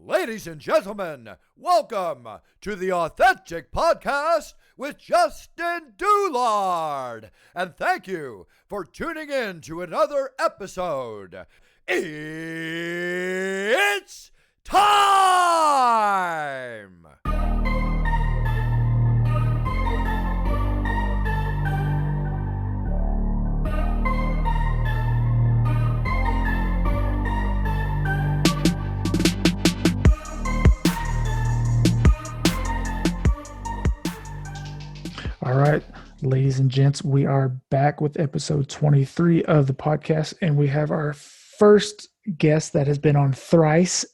Ladies and gentlemen, welcome to the Authentic Podcast with Colten Douillard. And thank you for tuning in to another episode. It's time! All right, ladies and gents, we are back with episode 23 of the podcast, and we have our first guest that has been on thrice,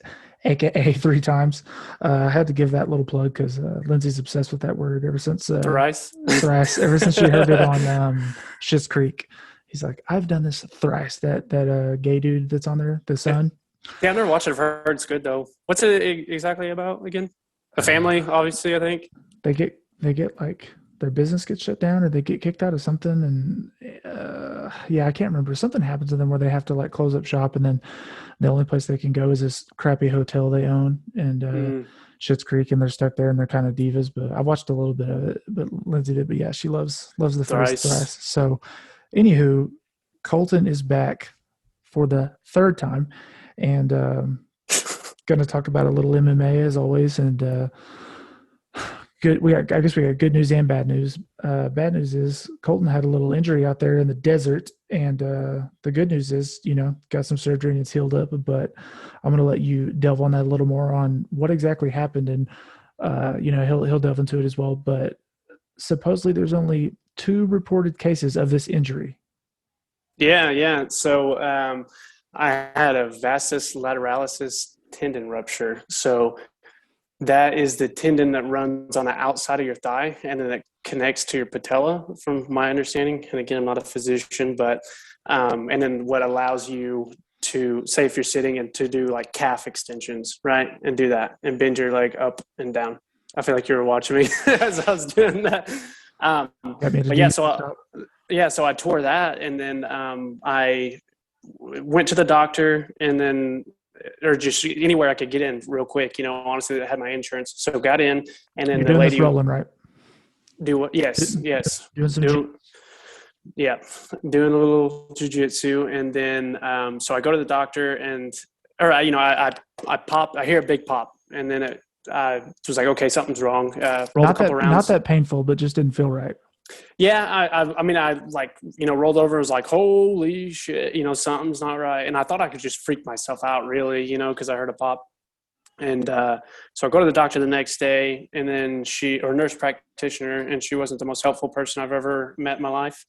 aka three times. I had to give that little plug because Lindsay's obsessed with that word ever since thrice. Ever since she heard it on Schitt's Creek. He's like, I've done this thrice. That gay dude that's on there, the son. Yeah, I've never watched it. I've heard it's good though. What's it exactly about again? A family, obviously. I think they get like their business gets shut down or they get kicked out of something. And I can't remember. Something happens to them where they have to like close up shop, and then the only place they can go is this crappy hotel they own and Schitt's Creek, and they're stuck there and they're kind of divas. But I watched a little bit of it, but Lindsay did. But yeah, she loves the first thrice. So anywho, Colten is back for the third time and going to talk about a little MMA as always. And good. I guess we got good news and bad news. Bad news is Colten had a little injury out there in the desert, and the good news is, got some surgery and it's healed up. But I'm going to let you delve on that a little more on what exactly happened, and he'll delve into it as well. But supposedly there's only 2 reported cases of this injury. Yeah. So I had a vastus lateralis tendon rupture. So that is the tendon that runs on the outside of your thigh, and then it connects to your patella, from my understanding. And again, I'm not a physician, but and then what allows you to, say if you're sitting, and to do like calf extensions, right? And do that and bend your leg up and down. I feel like you were watching me as I was doing that. So I tore that, and then I went to the doctor, and then or just anywhere I could get in real quick, honestly, I had my insurance. So got in, and then the lady rolling, right? Do what? Yes. Doing some doing a little jiu-jitsu. And then, so I go to the doctor I pop, I hear a big pop, and then it was like, okay, something's wrong. Rolled a couple rounds. Not that painful, but just didn't feel right. Yeah, I rolled over and was like, holy shit, something's not right. And I thought I could just freak myself out really, because I heard a pop. And so I go to the doctor the next day, and then nurse practitioner, and she wasn't the most helpful person I've ever met in my life.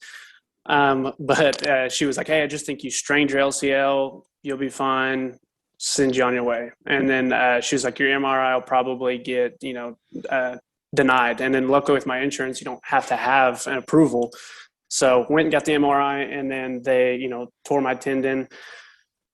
But she was like, hey, I just think you strained your LCL. You'll be fine. Send you on your way. And then she was like, your MRI will probably get, denied. And then luckily with my insurance, you don't have to have an approval. So went and got the MRI, and then they, tore my tendon,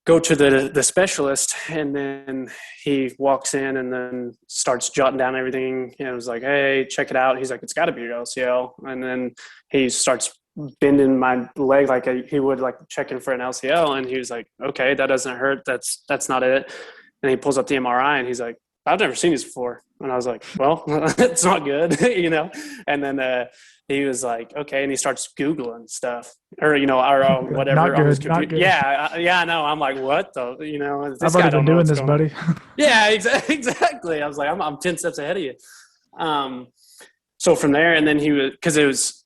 go to the specialist, and then he walks in and then starts jotting down everything. And I was like, hey, check it out. He's like, it's gotta be your LCL. And then he starts bending my leg like he would like checking for an LCL. And he was like, okay, that doesn't hurt. That's not it. And he pulls up the MRI, and he's like, I've never seen this before. And I was like, well, it's not good, And then he was like, okay. And he starts Googling stuff or whatever. Not good, on his computer. not good. Yeah, I know. I'm like, what the, I've already been doing this, buddy. Yeah, exactly. I was like, I'm 10 steps ahead of you. So from there, and then because it was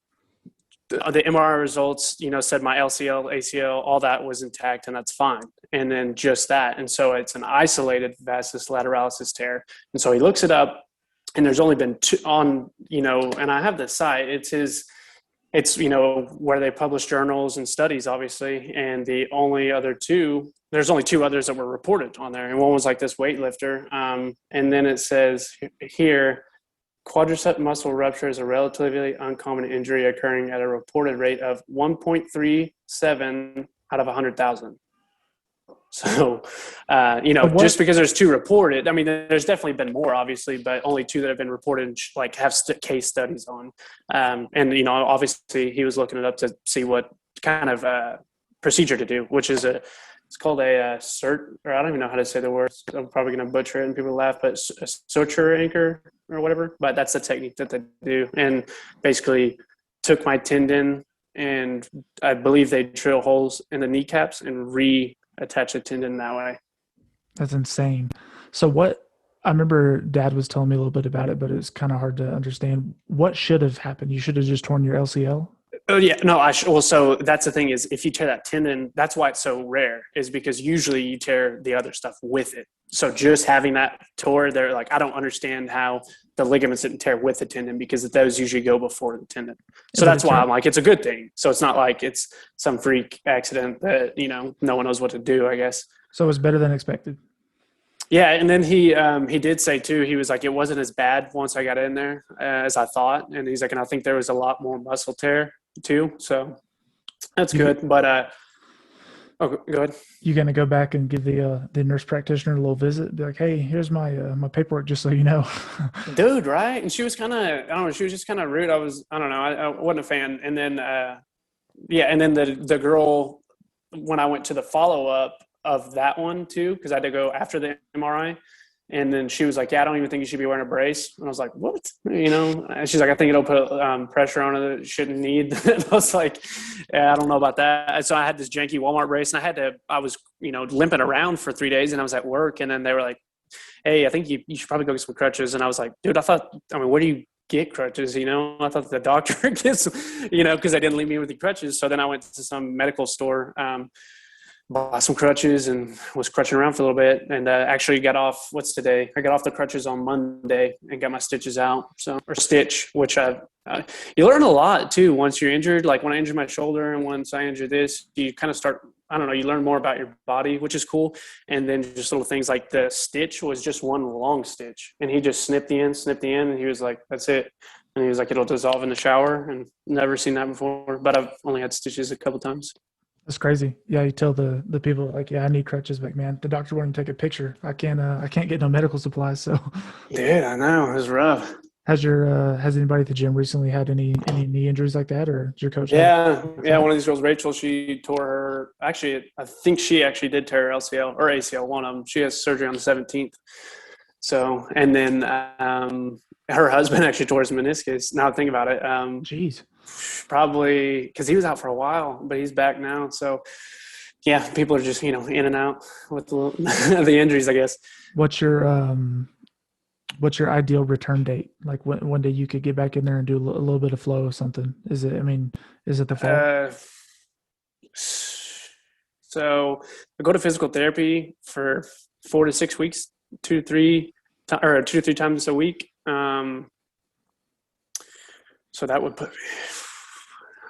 the MRI results, said my LCL, ACL, all that was intact, and that's fine. And then just that. And so it's an isolated vastus lateralis tear. And so he looks it up, and there's only been 2 on, and I have the site. It's where they publish journals and studies, obviously. And the only other 2, there's only 2 others that were reported on there. And one was like this weightlifter. And then it says here, quadricep muscle rupture is a relatively uncommon injury occurring at a reported rate of 1.37 out of 100,000. So, just because there's 2 reported, I mean, there's definitely been more, obviously, but only 2 that have been reported, like have case studies on. And, obviously he was looking it up to see what kind of procedure to do, which is it's called a cert, or I don't even know how to say the word. I'm probably going to butcher it and people laugh, but a suture anchor or whatever. But that's the technique that they do. And basically took my tendon, and I believe they drill holes in the kneecaps and reattach the tendon that way. That's insane. So what, I remember Dad was telling me a little bit about it, but it's kind of hard to understand. What should have happened? You should have just torn your LCL? Oh yeah, no. Well, so that's the thing is, if you tear that tendon, that's why it's so rare. Is because usually you tear the other stuff with it. So just having that tore, they're like, I don't understand how the ligaments didn't tear with the tendon, because those usually go before the tendon. So that's why I'm like, it's a good thing. So it's not like it's some freak accident that no one knows what to do, I guess. So it was better than expected. Yeah, and then he did say too, he was like, it wasn't as bad once I got in there as I thought, and he's like, and I think there was a lot more muscle tear too, so that's good. But go ahead. You gonna go back and give the nurse practitioner a little visit? Be like, hey, here's my my paperwork, just so you know. Dude, right? And she was kind of, I don't know, she was just kind of rude. I don't know, I wasn't a fan. And then and then the girl, when I went to the follow up of that one too, because I had to go after the MRI. And then she was like, yeah, I don't even think you should be wearing a brace. And I was like, what? And she's like, I think it'll put pressure on it that it shouldn't need. And I was like, yeah, I don't know about that. And so I had this janky Walmart brace, and I was limping around for 3 days, and I was at work. And then they were like, hey, I think you should probably go get some crutches. And I was like, dude, where do you get crutches? I thought the doctor gets, because they didn't leave me with the crutches. So then I went to some medical store, bought some crutches and was crutching around for a little bit, and actually got off, what's today? I got off the crutches on Monday and got my stitches out. Or stitch, which you learn a lot too once you're injured. Like when I injured my shoulder and once I injured this, you kind of start, I don't know, you learn more about your body, which is cool. And then just little things like the stitch was just one long stitch, and he just snipped the end, and he was like, that's it. And he was like, it'll dissolve in the shower, and never seen that before, but I've only had stitches a couple times. That's crazy. Yeah, you tell the people like, yeah, I need crutches, but man, the doctor wouldn't take a picture. I can't get no medical supplies. So, yeah, I know, it was rough. Has anybody at the gym recently had any knee injuries like that, or your coach? Yeah. One of these girls, Rachel, she tore her. Actually, I think she actually did tear her LCL or ACL. One of them. She has surgery on the 17th. So, and then her husband actually tore his meniscus. Now think about it. Jeez. Probably because he was out for a while, but he's back now. So, yeah, people are just in and out with the injuries, I guess. What's your ideal return date? Like one day you could get back in there and do a little bit of flow or something. Is it the fall? So I go to physical therapy for 4 to 6 weeks, 2 to 3 times a week. So that would put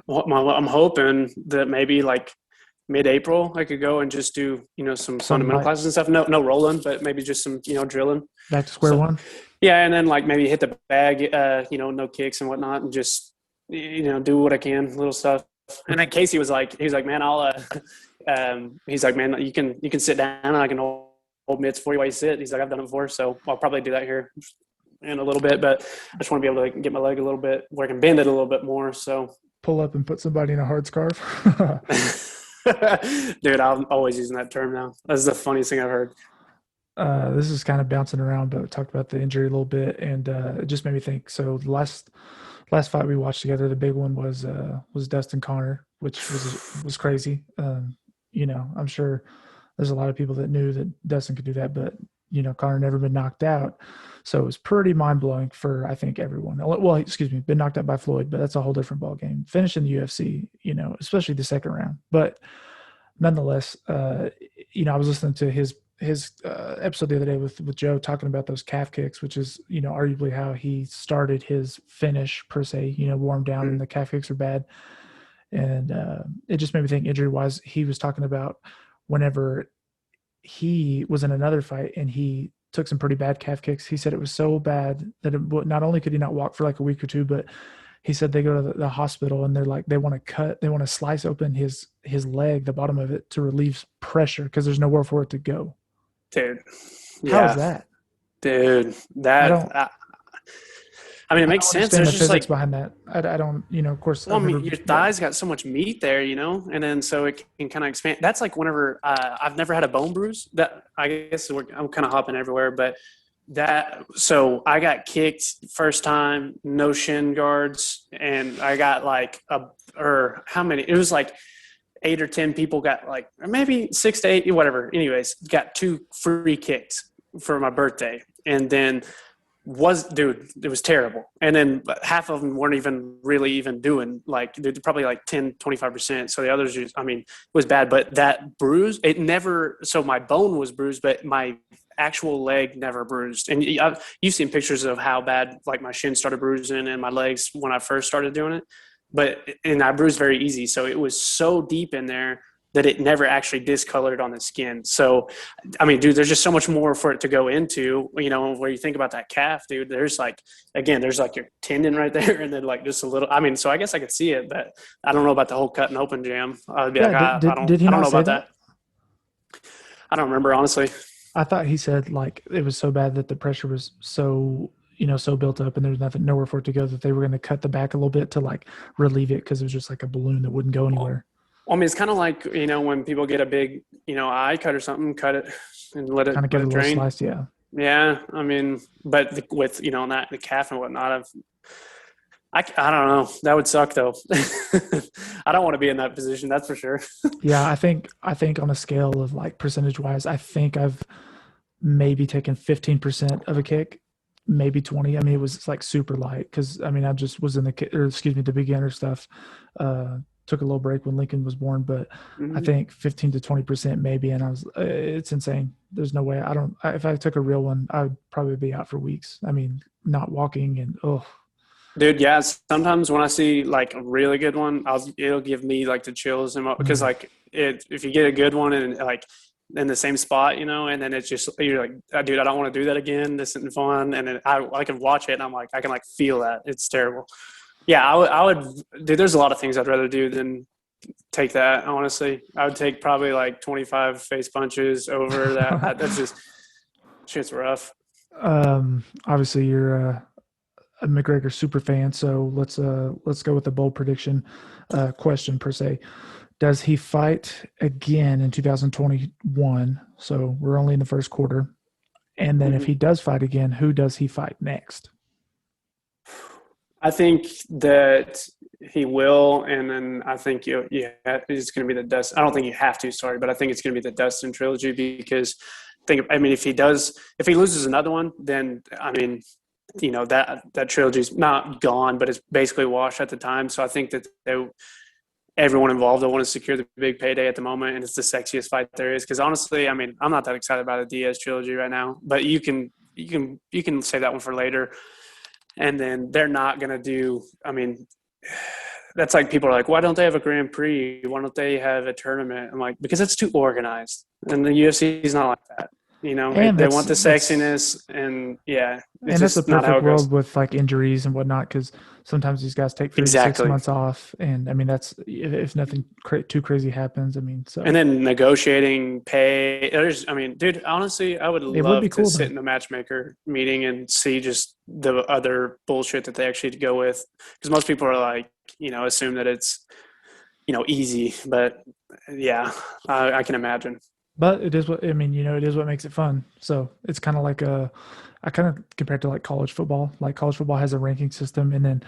I'm hoping that maybe like mid-April I could go and just do, some fundamental classes and stuff. No rolling, but maybe just some, drilling. Back to square one? Yeah, and then like maybe hit the bag, no kicks and whatnot, and just, do what I can, little stuff. And then Casey was like, man, he's like, man, you can sit down and I can hold mitts for you while you sit. He's like, I've done it before, so I'll probably do that here in a little bit, but I just want to be able to get my leg a little bit where I can bend it a little bit more. So pull up and put somebody in a hard scarf. Dude, I'm always using that term now. That's the funniest thing I've heard. This is kind of bouncing around, but we talked about the injury a little bit, and it just made me think. So the last fight we watched together, the big one was Dustin Connor, which was crazy. I'm sure there's a lot of people that knew that Dustin could do that, but Connor never been knocked out. So it was pretty mind-blowing for, I think, everyone. Well, been knocked out by Floyd, but that's a whole different ballgame. Finishing the UFC, especially the second round. But nonetheless, I was listening to his episode the other day with Joe talking about those calf kicks, which is, arguably how he started his finish per se, warmed down, and the calf kicks are bad. And it just made me think injury-wise, he was talking about whenever he was in another fight and he took some pretty bad calf kicks. He said it was so bad that not only could he not walk for like a week or two, but he said they go to the hospital and they're like, they want to slice open his leg, the bottom of it, to relieve pressure because there's nowhere for it to go. Dude. How is that? Dude, I mean, it I makes don't sense. understand There's the just physics like, behind that. I don't, of course. well, I I've mean, never, your yeah. thigh's got so much meat there, and then so it can kind of expand. That's like whenever I've never had a bone bruise. That I guess I'm kind of hopping everywhere, but so I got kicked first time, no shin guards, and I got like or how many? It was like 8 or 10 people got like, or maybe 6 to 8, whatever. Anyways, got 2 free kicks for my birthday, and then it was terrible. And then half of them weren't even really even doing, like, they're probably like 10-25%. So the others just, I mean, it was bad. But that bruise, it never, so my bone was bruised, but my actual leg never bruised. And you've seen pictures of how bad like my shin started bruising and my legs when I first started doing it. And I bruised very easy. So it was so deep in there that it never actually discolored on the skin. So, I mean, dude, there's just so much more for it to go into, where you think about that calf, dude, there's like, again, there's like your tendon right there. And then like just a little, I mean, so I guess I could see it, but I don't know about the whole cut and open jam. I'd be Yeah, like, did he I don't not know say about that. I don't remember, honestly. I thought he said like it was so bad that the pressure was so, so built up and there was nowhere for it to go that they were going to cut the back a little bit to like relieve it because it was just like a balloon that wouldn't go anywhere. Well, I mean, it's kind of like, when people get a big, eye cut or something, cut it and let it, Kind of get a little drain. slice, yeah. Yeah. I mean, but with, the calf and whatnot, I don't know. That would suck though. I don't want to be in that position. That's for sure. Yeah. I think on a scale of like percentage wise, I think I've maybe taken 15% of a kick, maybe 20. I mean, it was like super light. Cause I mean, I just was in the beginner stuff, took a little break when Lincoln was born, but I think 15 to 20% maybe. And I was, it's insane. There's no way if I took a real one, I would probably be out for weeks. I mean, not walking and, Dude, yeah. Sometimes when I see like a really good one, it'll give me like the chills because like if you get a good one and like in the same spot, and then it's just, you're like, dude, I don't want to do that again. This isn't fun. And then I can watch it and I'm like, I can like feel that. It's terrible. Yeah, I would, dude, there's a lot of things I'd rather do than take that, honestly. I would take probably like 25 face punches over that. That's just, shit's rough. Obviously you're a McGregor super fan, so let's go with the bold prediction question per se. Does he fight again in 2021? So we're only in the first quarter. And then if he does fight again, who does he fight next? I think that he will, and then I think it's going to be the Dustin. I don't think you have to, sorry, but I think it's going to be the Dustin trilogy because if he loses another one, then I mean, that trilogy's not gone, but it's basically washed at the time. So I think that everyone involved, I want to secure the big payday at the moment, and it's the sexiest fight there is. Because honestly, I mean, I'm not that excited about a Diaz trilogy right now, but you can save that one for later. And then they're not going to do, I mean, that's like people are like, why don't they have a Grand Prix? Why don't they have a tournament? I'm like, because it's too organized. And the UFC is not like that. They want the sexiness and yeah. And that's a perfect world with like injuries and whatnot, because sometimes these guys take 6 months off. And I mean, that's if nothing too crazy happens. I mean, so. And then negotiating pay. Dude, honestly, I would love to sit in a matchmaker meeting and see just the other bullshit that they actually go with. Because most people are like, assume that it's, easy. But yeah, I can imagine. But it is it is what makes it fun. So it's kind of like I kind of compare it to like college football. Like college football has a ranking system, and then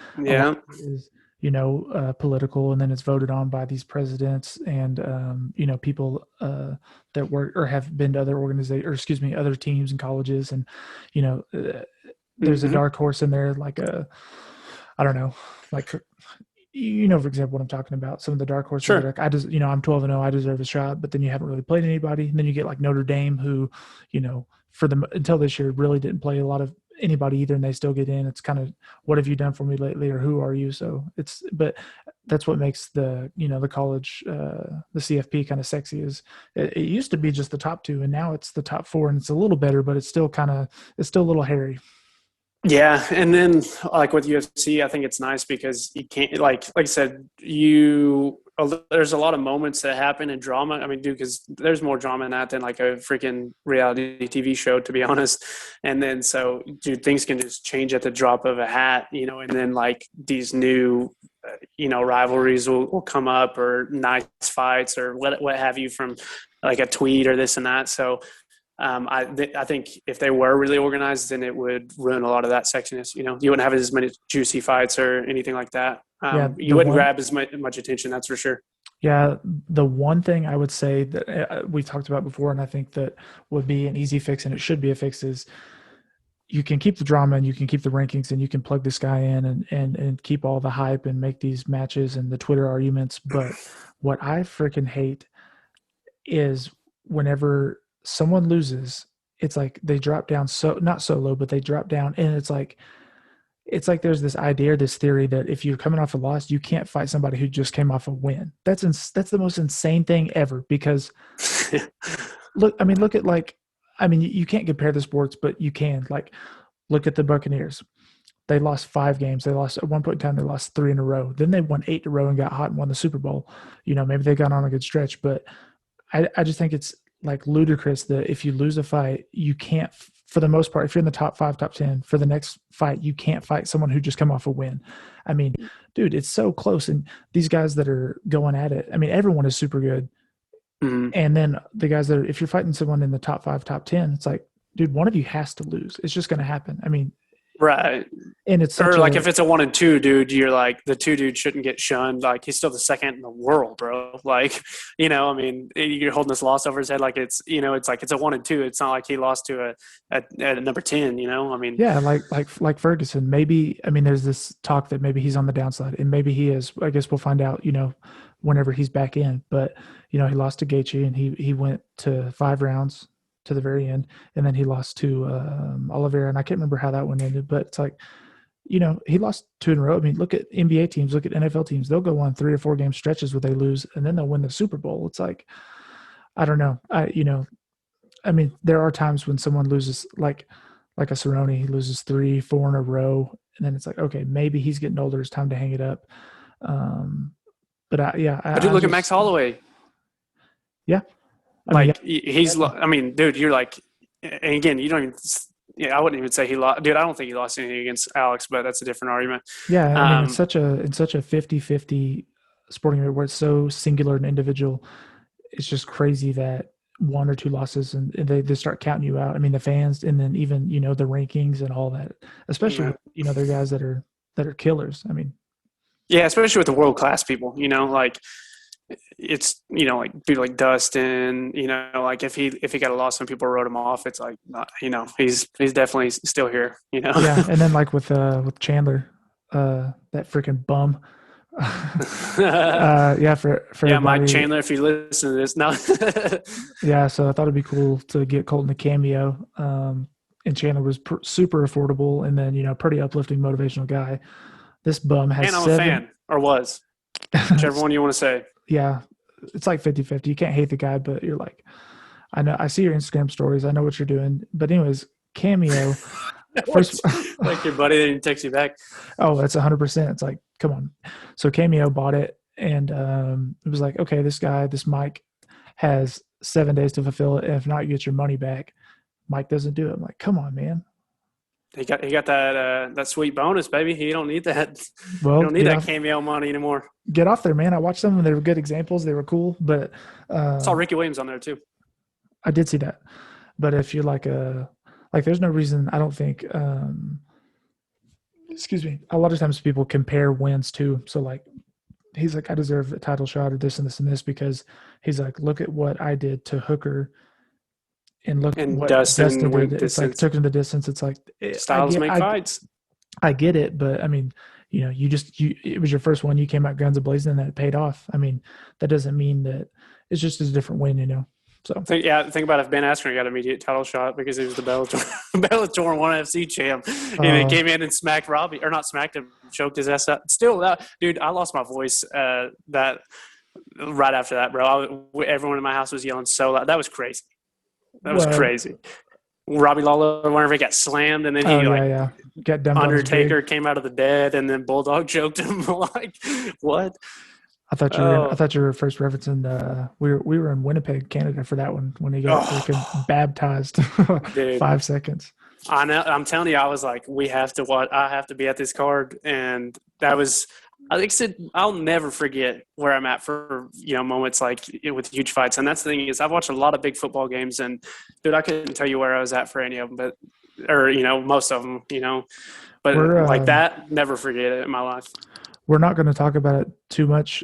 is political, and then it's voted on by these presidents and people that work or have been to other other teams and colleges, and there's a dark horse in there, like I don't know, like. For example, what I'm talking about, some of the dark horses. Sure. I'm 12-0, I deserve a shot, but then you haven't really played anybody. And then you get like Notre Dame, who, until this year really didn't play a lot of anybody either, and they still get in. It's kind of, what have you done for me lately, or who are you? So but that's what makes the college, the CFP kind of sexy. Is it used to be just the top two, and now it's the top four, and it's a little better, but it's still a little hairy. Yeah, and then like with UFC, I think it's nice because you can't, like I said, you there's a lot of moments that happen in drama. I mean, dude, because there's more drama in that than like a freaking reality TV show, to be honest. And then so, dude, things can just change at the drop of a hat, and then like these new, rivalries will come up, or nice fights, or what have you, from like a tweet or this and that. So I think if they were really organized, then it would ruin a lot of that sexiness. You wouldn't have as many juicy fights or anything like that. You wouldn't grab as much attention, that's for sure. Yeah, the one thing I would say that we've talked about before, and I think that would be an easy fix, and it should be a fix, is you can keep the drama and you can keep the rankings and you can plug this guy in and keep all the hype and make these matches and the Twitter arguments. But what I freaking hate is whenever someone loses, it's like they drop down, so not so low, but they drop down, and it's like there's this idea, this theory that if you're coming off a loss, you can't fight somebody who just came off a win. That's the most insane thing ever, because look at you can't compare the sports, but you can. Like, look at the Buccaneers. They lost 5 games. They lost at one point in time, they lost 3 in a row. Then they won 8 in a row and got hot and won the Super Bowl. Maybe they got on a good stretch, but I just think it's like ludicrous that if you lose a fight, you can't, for the most part, if you're in the top 5, top 10, for the next fight, you can't fight someone who just come off a win. I mean, dude, it's so close. And these guys that are going at it, I mean, everyone is super good. Mm-hmm. And then the guys that if you're fighting someone in the top 5, top 10, it's like, dude, one of you has to lose. It's just going to happen. I mean, right. And it's if it's a 1 and 2, dude, you're like, the 2 dude shouldn't get shunned. Like, he's still the second in the world, bro. Like, I mean, you're holding this loss over his head. Like, it's, it's like, it's a 1 and 2. It's not like he lost to a number 10, I mean, yeah, like Ferguson, maybe, I mean, there's this talk that maybe he's on the downside, and maybe he is. I guess we'll find out, whenever he's back in, but he lost to Gaethje, and he went to 5 rounds to the very end, and then he lost to Oliveira, and I can't remember how that one ended, but it's like, he lost 2 in a row. I mean, look at NBA teams, look at NFL teams. They'll go on 3 or 4 game stretches where they lose, and then they'll win the Super Bowl. It's like, I don't know. I mean, there are times when someone loses, like a Cerrone, he loses 3, 4 in a row, and then it's like, okay, maybe he's getting older. It's time to hang it up. But look at Max Holloway. Yeah. I mean, dude, you're like, and again, you don't even. Yeah, I wouldn't even say he lost. Dude, I don't think he lost anything against Alex, but that's a different argument. Yeah, I mean, it's such a 50-50 sporting event where it's so singular and individual. It's just crazy that 1 or 2 losses and they start counting you out. I mean, the fans, and then even the rankings and all that. Especially they're guys that are killers. I mean, yeah, especially with the world class people. Like. It's like people like Dustin, like if he got a loss and people wrote him off, it's like not, he's definitely still here, Yeah, and then like with Chandler, that freaking bum. Mike Chandler, if you listen to this, no. Yeah, so I thought it'd be cool to get Colten a cameo. And Chandler was super affordable, and then pretty uplifting, motivational guy. This bum has. And I'm a fan, or was, whichever one you want to say. Yeah, it's like 50-50. You can't hate the guy, but you're like, I know, I see your Instagram stories. I know what you're doing. But anyways, cameo. First, like your buddy didn't text you back. Oh, that's 100%. It's like, come on. So Cameo bought it, and it was like, okay, this Mike has 7 days to fulfill it. And if not, you get your money back. Mike doesn't do it. I'm like, come on, man. He got that sweet bonus, baby. He don't need that. Well, you don't need that Cameo money anymore. Get off there, man. I watched them and they were good examples. They were cool, but I saw Ricky Williams on there too. I did see that. But if you're like there's no reason, I don't think excuse me. A lot of times people compare wins too. So like he's like, I deserve a title shot or this and this and this, because he's like, look at what I did to Hooker. And look at what Dustin did. It's like took him the distance. It's like styles make fights. I get it, but I mean, it was your first one. You came out guns a-blazing, and that paid off. I mean, that doesn't mean that it's just a different win, So think about if Ben Askren got an immediate title shot because he was the Bellator 1 FC champ, and he came in and smacked Robbie, or not smacked him, choked his ass out. Still, dude, I lost my voice that right after that, bro. Everyone in my house was yelling so loud. That was crazy. That was crazy. Robbie Lawler, whenever he got slammed, and then he got done. Undertaker came out of the dead, and then Bulldog choked him. Like, what? I thought you were first referencing we were in Winnipeg, Canada for that one when he got freaking baptized. Dude. 5 seconds. I know. I'm telling you, I was like, we have to watch. I have to be at this card, and that was. I think said I'll never forget where I'm at for moments like with huge fights. And that's the thing is I've watched a lot of big football games, and dude, I couldn't tell you where I was at for any of them, or most of them, but like that, never forget it in my life. We're not going to talk about it too much.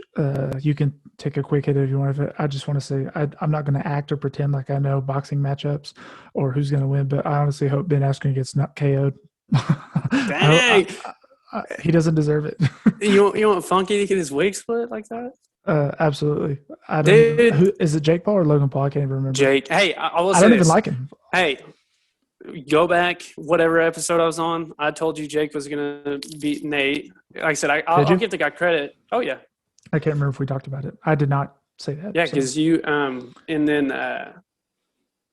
You can take a quick hit if you want. I just want to say I'm not going to act or pretend like I know boxing matchups or who's going to win, but I honestly hope Ben Askren gets not KO'd. Dang. He doesn't deserve it. You want Funky to get his wig split like that? Absolutely. I don't know. Who, is it Jake Paul or Logan Paul? I can't even remember. Jake. Hey, I will say I don't this. even like him. Hey, go back, whatever episode I was on. I told you Jake was going to beat Nate. Like I said, I'll give the guy credit. Oh, yeah. I can't remember if we talked about it. I did not say that. Yeah, because you and then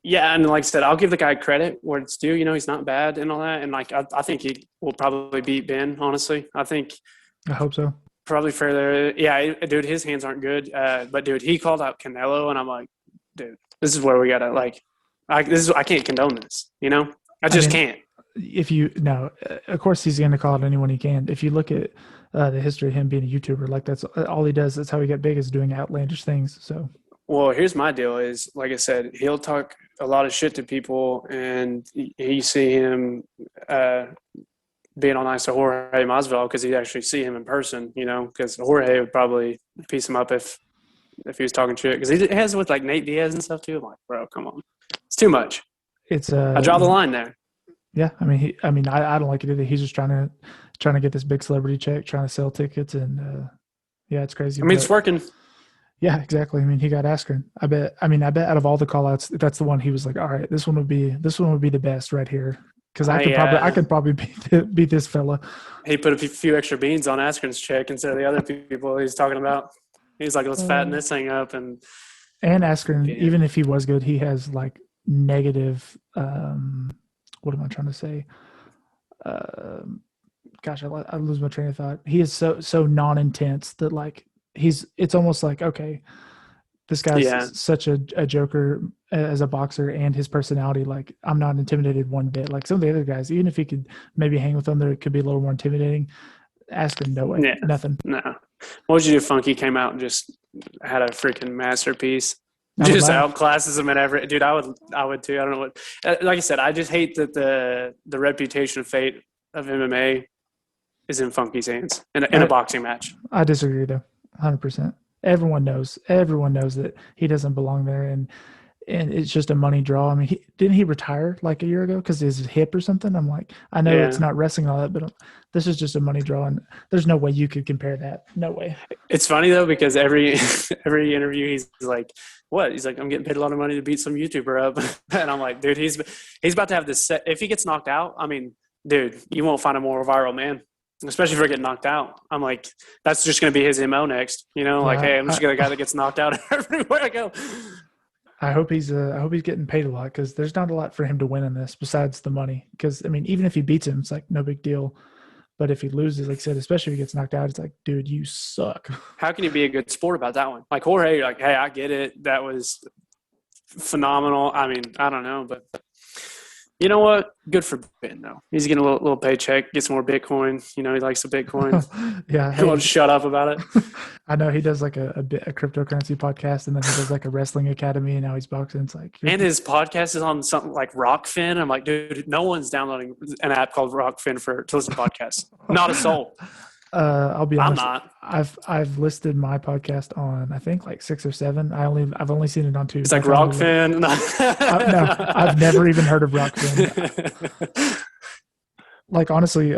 yeah, and like I said, I'll give the guy credit where it's due. He's not bad and all that. And like I think he will probably beat Ben, honestly. I hope so. Probably further. Yeah, dude, his hands aren't good. But dude, he called out Canelo, and I'm like, dude, this is where we gotta I can't condone this. I just can't. Of course he's going to call it anyone he can. If you look at the history of him being a YouTuber, like that's all he does. That's how he got big, is doing outlandish things. So, well, here's my deal is, like I said, he'll talk a lot of shit to people, and you see him being all nice to Jorge Masvidal because you actually see him in person, because Jorge would probably piece him up if he was talking shit, because he has with like Nate Diaz and stuff too. I'm like, bro, come on. It's too much. I draw the line there. Yeah, I don't like it either. He's just trying to get this big celebrity check, trying to sell tickets, and yeah, it's crazy. It's working. Yeah, exactly. He got Askren. I bet out of all the call-outs, that's the one he was like, all right, this one would be the best right here, because I could probably beat this fella. He put a few extra beans on Askren's check instead of the other people he's talking about. He's like, let's fatten this thing up, and Askren, even if he was good, he has like negative. What am I trying to say? Gosh, I lose my train of thought. He is so non-intense that like it's almost like, okay, this guy's such a joker as a boxer, and his personality, like I'm not intimidated one bit. Like some of the other guys, even if he could maybe hang with them, there it could be a little more intimidating. Askren, no way, nothing. No. What would you do if Funky came out and just had a freaking masterpiece? Just outclasses him in every. Dude, I would too. I don't know what. Like I said, I just hate that the reputation of fate of MMA is in Funky's hands in a boxing match. I disagree though, 100%. Everyone knows that he doesn't belong there, and it's just a money draw. Didn't he retire like a year ago because his hip or something? I'm like, I know it's not wrestling and all that, but this is just a money draw, and there's no way you could compare that. No way. It's funny though, because every interview he's like, what? He's like, I'm getting paid a lot of money to beat some YouTuber up. And I'm like, dude, he's about to have this set. If he gets knocked out, dude, you won't find a more viral man, especially if you're getting knocked out. I'm like, that's just going to be his MO next. Like, hey, I'm just the guy that gets knocked out everywhere I go. I hope he's getting paid a lot, because there's not a lot for him to win in this besides the money. Because even if he beats him, it's like no big deal. But if he loses, like I said, especially if he gets knocked out, it's like, dude, you suck. How can you be a good sport about that one? Like Jorge, like, hey, I get it. That was phenomenal. I don't know, but you know what? Good for Ben, though. He's getting a little paycheck, get some more Bitcoin. He likes the Bitcoin. Yeah. He won't shut up about it. I know he does like a cryptocurrency podcast, and then he does like a wrestling academy, and now he's boxing. It's like, and his podcast is on something like Rockfin. I'm like, dude, no one's downloading an app called Rockfin to listen to podcasts. Not a soul. I'll be honest. I'm not. I've listed my podcast on, I think, like 6 or 7. I've only seen it on 2. It's like Rockfin. No, I've never even heard of Rockfin. Like honestly,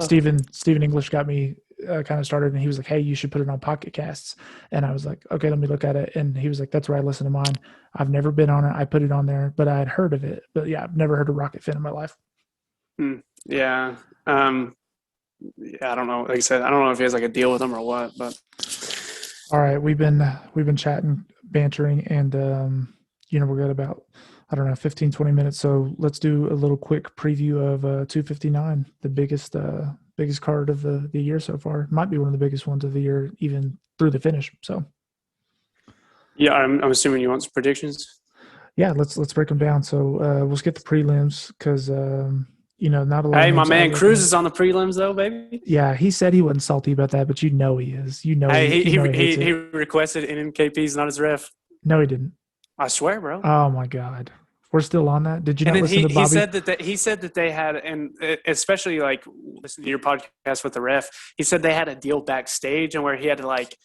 Stephen English got me kind of started, and he was like, hey, you should put it on Pocket Casts. And I was like, okay, let me look at it. And he was like, that's where I listen to mine. I've never been on it. I put it on there, but I had heard of it. But yeah, I've never heard of Rocketfin in my life. Yeah. I don't know. Like I said, I don't know if he has like a deal with them or what, but. All right. We've been chatting, bantering, and, we're good about, 15, 20 minutes. So let's do a little quick preview of 259, the biggest biggest card of the year so far. Might be one of the biggest ones of the year, even through the finish. So, Yeah, I'm assuming you want some predictions. yeah, let's break them down. So let's get the prelims because not a lot. Hey, of my names man I Cruz recognize. is on the prelims though, baby. Yeah, he said he wasn't salty about that, but he is. Hey, He hates he it. requested NMKP's not his ref. No, he didn't. I swear, bro. Oh my God, we're still on that. Did you And not then listen to Bobby? he said that they had, and especially like listen to your podcast with the ref. He said they had a deal backstage and where he had to like,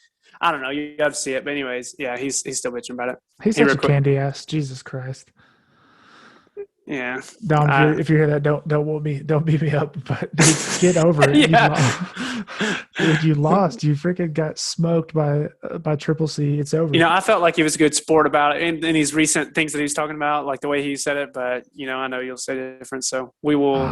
I don't know, you got to see it. But anyways, yeah, he's still bitching about it. He's such a candy ass. Jesus Christ. Yeah. Dom, if you hear that, don't beat me up. But dude, get over it. Yeah. You lost. You freaking got smoked by Triple C. It's over. I felt like he was a good sport about it, and these recent things that he's talking about, like the way he said it. But I know you'll say different, so we will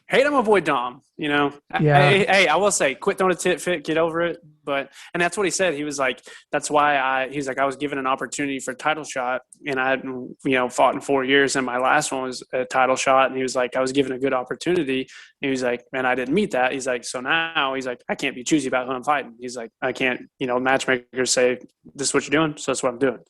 hate him, avoid Dom. Yeah. Hey, I will say, quit throwing a tit fit, get over it. And that's what he said. He was like, that's why I was given an opportunity for a title shot, and I hadn't, fought in 4 years, and my last one was a title shot. And he was like, I was given a good opportunity. And he was like, man, I didn't meet that. He's like, so now he's like, I can't be choosy about who I'm fighting. He's like, I can't, matchmakers say this is what you're doing, so that's what I'm doing.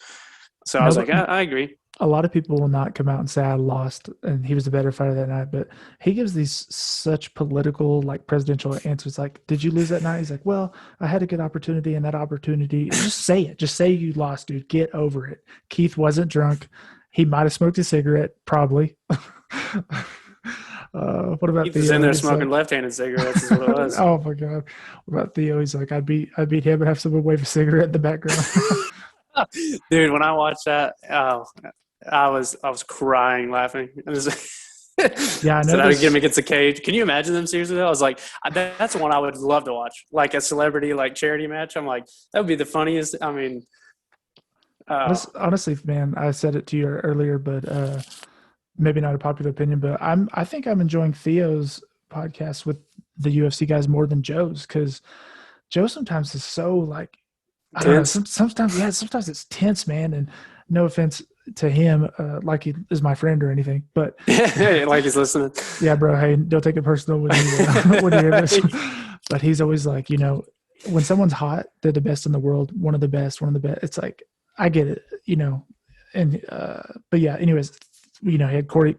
So I was like, I agree. A lot of people will not come out and say I lost and he was the better fighter that night, but he gives these such political, like presidential answers. Like, did you lose that night? He's like, well, I had a good opportunity, and that opportunity, just say it. Just say you lost, dude. Get over it. Keith wasn't drunk. He might have smoked a cigarette, probably. What about Keith was in there smoking left-handed cigarettes is what it was. Oh my God. What about Theo? He's like, I'd beat him and have someone wave a cigarette in the background. Dude, when I watched that, I was crying laughing. Yeah, I know. I'd get him against the cage. Can you imagine them seriously? I was like, that's the one I would love to watch, like a celebrity like charity match. I'm like, that would be the funniest. I mean, honestly, man, I said it to you earlier, but maybe not a popular opinion, but I think I'm enjoying Theo's podcast with the UFC guys more than Joe's, because Joe sometimes is so like, I don't know, sometimes it's tense, man. And no offense to him, like he is my friend or anything, but like he's listening. Yeah, bro. Hey, don't take it personal when you hear this. But he's always like, when someone's hot, they're the best in the world, one of the best. It's like, I get it, and but yeah. Anyways, he had Theo had Corey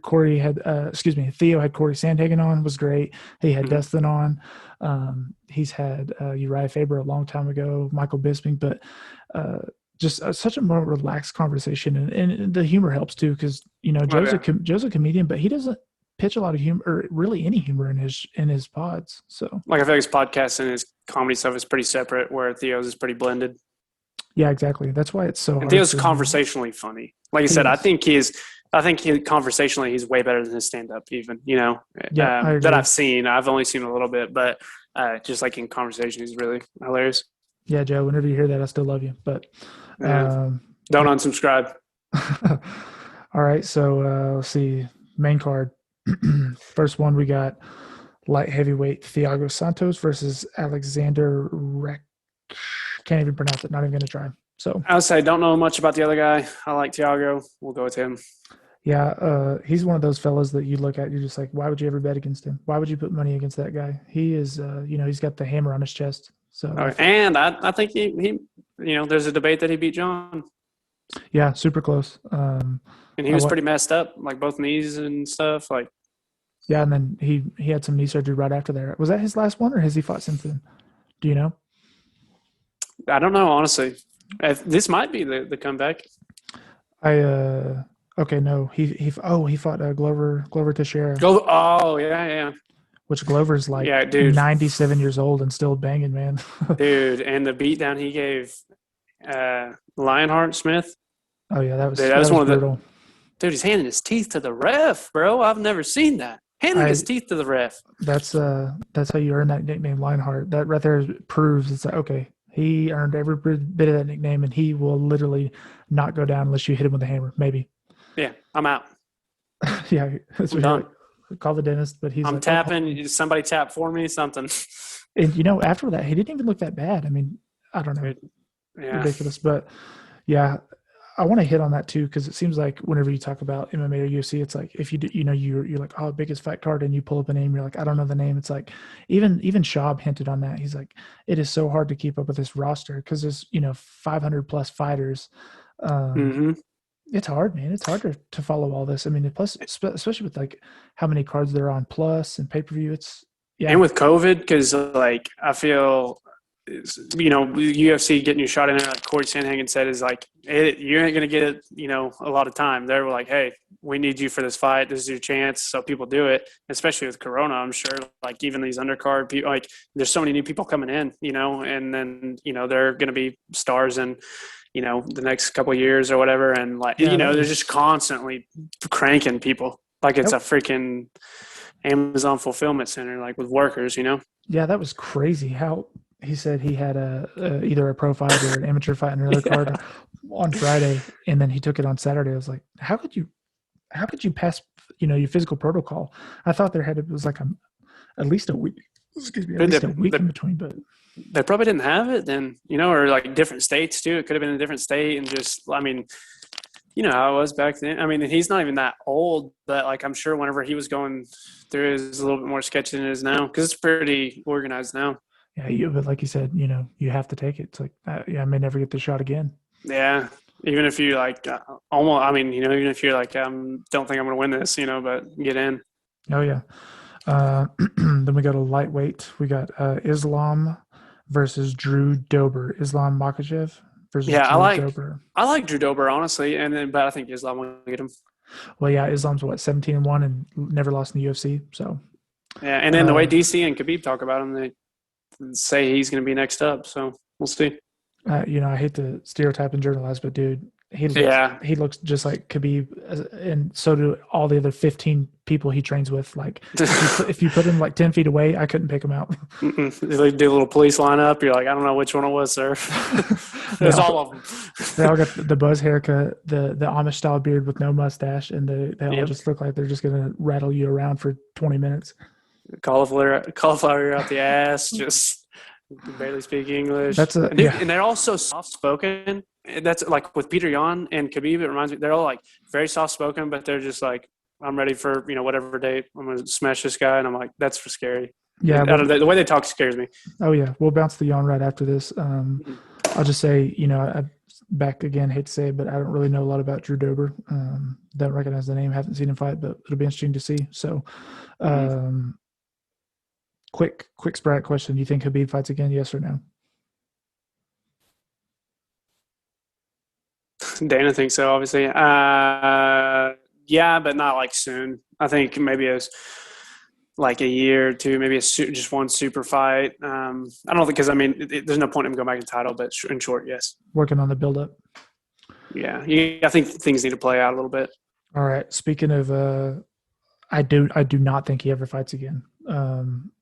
Sandhagen on, was great. He had Dustin on. He's had Uriah Faber a long time ago, Michael Bisping, but just such a more relaxed conversation, and the humor helps too, because Joe's a comedian, but he doesn't pitch a lot of humor or really any humor in his pods. So like, I feel like his podcast and his comedy stuff is pretty separate, where Theo's is pretty blended. Yeah, exactly. That's why it's so. And Theo's conversationally funny. Like you said, I think conversationally he's way better than his stand-up, even, that I've seen. I've only seen a little bit, but just like in conversation, he's really hilarious. Yeah, Joe, whenever you hear that, I still love you, but don't unsubscribe. All right, so let's see. Main card. First one, we got light heavyweight Thiago Santos versus Alexander Rek. Can't even pronounce it. Not even going to try. So I would say don't know much about the other guy. I like Thiago. We'll go with him. Yeah, he's one of those fellas that you look at, you're just like, why would you ever bet against him? Why would you put money against that guy? He is, he's got the hammer on his chest. So, and I think he there's a debate that he beat John. Yeah, super close. And he was pretty messed up, like both knees and stuff. Like, yeah, and then he had some knee surgery right after that. Was that his last one, or has he fought since then? Do you know? I don't know, honestly. This might be the comeback. Okay, no, he fought Glover Teixeira. Oh yeah. Which Glover's like 97 years old and still banging, man. Dude, and the beatdown he gave Lionheart Smith. Oh yeah, that was one brutal. of the. Dude, he's handing his teeth to the ref, bro. I've never seen that. Handing his teeth to the ref. That's how you earn that nickname, Lionheart. That right there proves it's like, okay, he earned every bit of that nickname, and he will literally not go down unless you hit him with a hammer, maybe. Yeah, I'm out. Yeah, that's what done. Call the dentist, but I'm tapping. Oh. Somebody tap for me, something. And after that, he didn't even look that bad. I mean, I don't know, ridiculous, but yeah, I want to hit on that too, because it seems like whenever you talk about MMA or UFC, it's like if you do, you're like, oh, biggest fight card, and you pull up a name, you're like, I don't know the name. It's like even Schaub hinted on that. He's like, it is so hard to keep up with this roster because there's 500 plus fighters. It's hard, man. It's hard to follow all this. I mean, plus especially with like how many cards there are on Plus and pay per view. And with COVID, because like I feel. UFC getting your shot in there, like Corey Sandhagen said, is like you ain't gonna get a lot of time. They were like, hey, we need you for this fight. This is your chance. So people do it, especially with Corona. I'm sure, like even these undercard people, like there's so many new people coming in, and then they're gonna be stars in the next couple of years or whatever, and like they're just constantly cranking people like it's a freaking Amazon fulfillment center, like with workers. Yeah, that was crazy how. He said he had either a pro fight or an amateur fight in another card on Friday, and then he took it on Saturday. I was like, how could you pass your physical protocol? I thought it was like at least a week. Excuse me, at least a week in between. But they probably didn't have it then, or like different states too. It could have been a different state, and just how it was back then. I mean, he's not even that old, but like I'm sure whenever he was going through, it was a little bit more sketchy than it is now because it's pretty organized now. Yeah, but like you said, you have to take it. It's like, I may never get the shot again. Yeah, even if you like almost, even if you're like, don't think I'm going to win this, but get in. Oh yeah. Then we got a lightweight. We got Islam versus Drew Dober. Islam Makhachev versus Drew Dober. I like Drew Dober honestly, but I think Islam will get him. Well, yeah, Islam's 17-1 and never lost in the UFC. So. Yeah, and then the way DC and Khabib talk about him, they say he's going to be next up, so we'll see. I hate to stereotype and generalize, but dude, he looks just like Khabib, and so do all the other 15 people he trains with. Like, if you put him like 10 feet away, I couldn't pick him out. They do a little police lineup. You're like, I don't know which one it was, sir. There's all of them. They all got the buzz haircut, the Amish style beard with no mustache, and they all just look like they're just going to rattle you around for 20 minutes. Cauliflower out the ass, just barely speak English. And they're all so soft spoken. That's like with Peter Yan and Khabib. It reminds me, they're all like very soft spoken, but they're just like, I'm ready for whatever date. I'm gonna smash this guy, and I'm like, that's for scary. Yeah, the way they talk scares me. Oh yeah, we'll bounce the Yan right after this. I'll just say, I back again. Hate to say it, but I don't really know a lot about Drew Dober. Don't recognize the name. Haven't seen him fight, but it'll be interesting to see. So. Quick Sprat question. Do you think Khabib fights again? Yes or no? Dana thinks so, obviously. Yeah, but not like soon. I think maybe it's like a year or two, maybe just one super fight. I don't think because there's no point in him going back to title, but in short, yes. Working on the build-up. Yeah, I think things need to play out a little bit. All right. Speaking of, I do not think he ever fights again.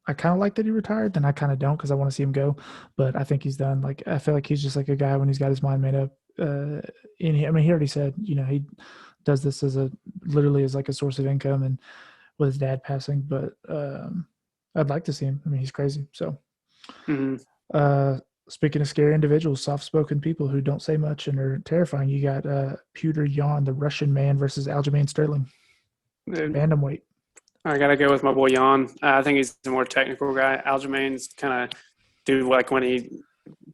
I kind of like that he retired, then I kind of don't because I want to see him go. But I think he's done. Like I feel like he's just like a guy when he's got his mind made up. He already said, he does this literally as like a source of income, and with his dad passing. But I'd like to see him. He's crazy. So, speaking of scary individuals, soft-spoken people who don't say much and are terrifying, you got Peter Yan, the Russian man, versus Aljamain Sterling, bantamweight. I gotta go with my boy Yan. I think he's the more technical guy. Aljamain's kind of dude like when he